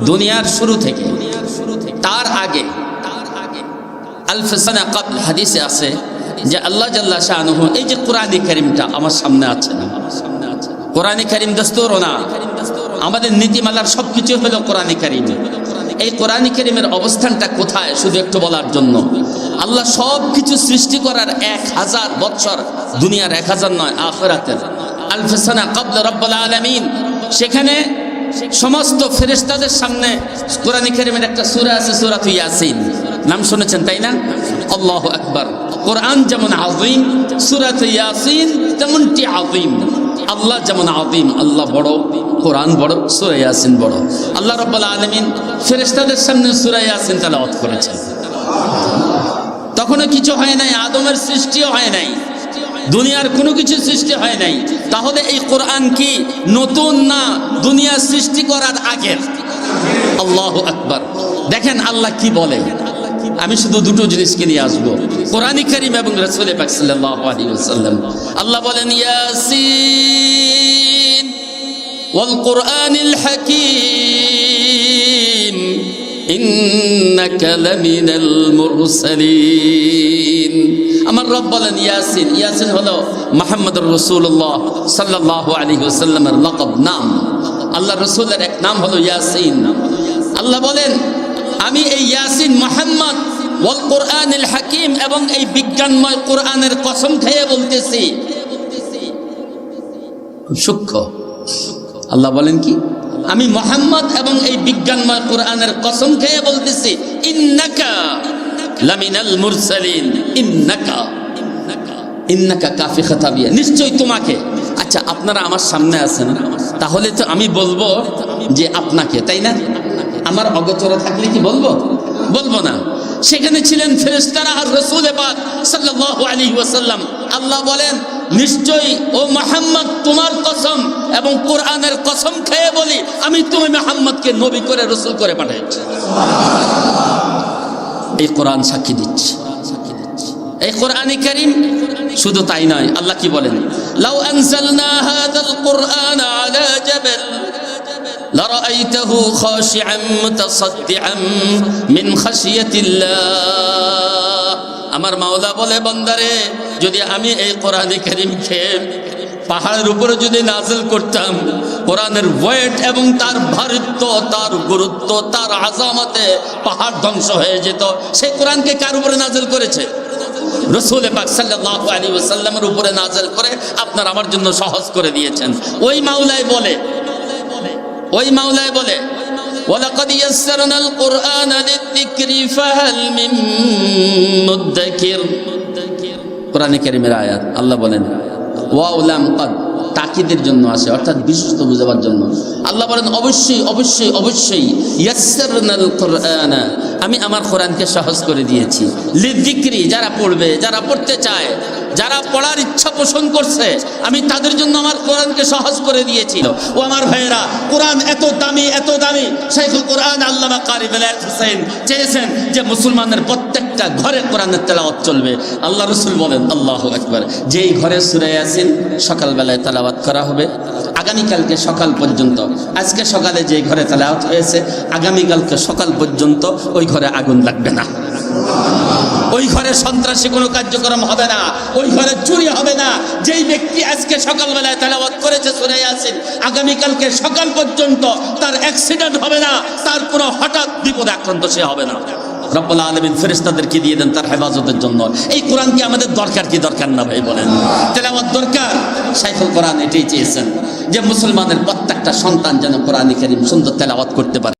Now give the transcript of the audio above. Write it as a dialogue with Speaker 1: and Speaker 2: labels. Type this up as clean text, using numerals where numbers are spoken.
Speaker 1: দুনিয়ার শুরু থেকে তার আগে আলফ সানা ক্বাবল হাদিসে আছে যে আল্লাহ জাল্লা শাআনুহু এই যে কোরআনে কারীমটা আমার সামনে আছে না, কোরআনে কারীম দস্তুরও না, আমাদের নীতিমালার সবকিছু হলো কোরআনে কারীম। এই কোরআনে কারীমের অবস্থানটা কোথায় শুধু একটু বলার জন্য, আল্লাহ সব কিছু সৃষ্টি করার 1000 বছর, দুনিয়ার 1000 নয়, আখিরাতের আলফ সানা ক্বাবল রব্বুল আলামিন, সেখানে সমস্ত ফেরেশতাদের সামনে কোরআনে কারীমের একটা সূরা আছে, সূরাতুল ইয়াসিন, নাম শুনেছেন তাই না? আল্লাহু আকবার। কোরআন যেমন আযীম, সূরাতুল ইয়াসিন তেমনটি আযীম। আল্লাহ যেমন আযীম, আল্লাহ বড়, কোরআন বড়, সূরা ইয়াসিন বড়। আল্লাহ রাব্বুল আলামিন ফেরেশতাদের সামনে সূরা ইয়াসিন তেলাওয়াত করেছেন। তখনও কিছু হয় নাই, আদমের সৃষ্টিও হয় নাই, দুনিয়ার কোনো কিছু সৃষ্টি হয় নাই। তাহলে এই কোরআন কি নতুন না দুনিয়া সৃষ্টি করার আগের? আল্লাহু আকবার। দেখেন আল্লাহ কি বলে, আমি শুধু দুটো জিনিসকে নিয়ে আসবো, কোরআন কারীম এবং রাসূল পাক সাল্লাল্লাহু আলাইহি ওয়াসাল্লাম। আল্লাহ বলেন ইয়াসিন ওয়াল কুরআনিল হাকীম ইন্নাকা লামিনাল মুরসালিন। আমার রব বলেন ইয়াসিন, ইয়াসিন হলো মুহাম্মদুর রাসূলুল্লাহ সাল্লাল্লাহু আলাইহি ওয়াসাল্লামের লকব, নাম। আল্লাহ রাসূলের এক নাম হলো ইয়াসিন। আল্লাহ বলেন আমি এই ইয়াসিন মুহাম্মদ ওয়াল কুরআনিল হাকীম এবং এই বিজ্ঞানময় কোরআনের কসম খেয়ে বলতেছি। সূক্ষ্ম আল্লাহ বলেন কি, আমি মুহাম্মদ এবং এই বিজ্ঞানময় কোরআনের কসম খেয়ে বলতেছি, ইন্নাকা লামিনাল মুরসালিন। ইন্নাকা, ইন্নাকা কাফি খাতাবিয়া, নিশ্চয়ই তোমাকে। আচ্ছা আপনারা আমার সামনে আছেন, তাহলে তো আমি বলবো যে আপনাকে, তাই না? আমার অগোচরে থাকলে কি বলবো? বলবো না। সেখানে ছিলেন ফেরেশতারা আর রাসূল পাক সাল্লাল্লাহু আলাইহি ওয়াসাল্লাম। আল্লাহ বলেন নিশ্চয়ই ও মুহাম্মদ তোমার কসম এবং কোরআনের কসম খেয়ে বলি, আমি তুমি মুহাম্মদকে নবী করে রাসূল করে পাঠিয়েছি। এই কোরআন সাক্ষী দিচ্ছে, এই কোরআনে কারীম। শুধু তাই নয়, আল্লাহ কি বলেন, লাউ আনজালনা হাযাল কুরআন আলা জাবাল লারাআইতাহু খাশিআন মুতাসাদ্দিআন মিন খাশিয়াতিল্লাহ। আমার মাওলা বলে বান্দারে, যদি আমি এই কোরআনে কারীমকে পাহাড়ের উপরে যদি নাযিল করতাম, কোরআনের ওয়েট এবং তার ভারিত্ব, তার গুরুত্ব, তার আযামতে পাহাড় ধ্বংস হয়ে যেত। সেই কোরআনকে কার উপরে নাযিল করেছে? রাসূল পাক সাল্লাল্লাহু আলাইহি ওয়াসাল্লামের উপরে নাযিল করে আপনার আমার জন্য সহজ করে দিয়েছেন। ওই মাওলাই বলে, ওই মাওলাই বলে ওয়ালাকাদ ইয়াসসারনাল কুরআনা লিযিকরি ফাহাল মিন মুদ্দাকির। কোরআনে কারীমের আয়াত। আল্লাহ বলেন ওয়াও লাম ক্বাদ, তাকিদের জন্য আসে, অর্থাৎ বিশেষত বোঝাবার জন্য। আল্লাহ বলেন অবশ্যই অবশ্যই অবশ্যই ইয়াসসারনাল কুরআনা, আমি আমার কোরআনকে সহজ করে দিয়েছি। লিযিকরি, যারা পড়বে, যারা পড়তে চায়, যারা পড়ার ইচ্ছা পোষণ করছে, আমি তাদের জন্য আমার কোরআনকে সহজ করে দিয়েছি। ও আমার ভাইয়েরা, কোরআন এত দামি, এত দামি। শাইখুল কোরআন আল্লামা কারি বেলায়েত হোসেন চেয়েছেন যে মুসলমানের প্রত্যেকটা ঘরে কোরআনের তেলাওয়াত চলবে। আল্লাহ রাসূল বলেন আল্লাহু আকবার, যেই ঘরে সূরা ইয়াসিন সকালবেলায় তেলাওয়াত করা হবে, আগামীকালকে সকাল পর্যন্ত, আজকে সকালে যে ঘরে তেলাওয়াত হয়েছে, আগামীকালকে সকাল পর্যন্ত ওই ঘরে আগুন লাগবে না, ওই ঘরে সন্ত্রাসী কোনো কার্যক্রম হবে না, ওই ঘরে চুরি হবে না। যেই ব্যক্তি আজকে সকালবেলায় তেলাওয়াত করেছে সূরা ইয়াসিন, আগামীকালকে সকাল পর্যন্ত তার অ্যাক্সিডেন্ট হবে না, তার কোনো হঠাৎ বিপদে আক্রান্ত সে হবে না। রব্বুল আলামিন ফেরেশতাদেরকে দিয়ে দেন তার হেফাজতের জন্য। এই কোরআন কি আমাদের দরকার কি দরকার না ভাই বলেন? তেলাওয়াত দরকার। শাইখুল কোরআন এটাই চেয়েছেন যে মুসলমানের প্রত্যেকটা সন্তান যেন কোরআনে কারীম সুন্দর তেলাওয়াত করতে পারে।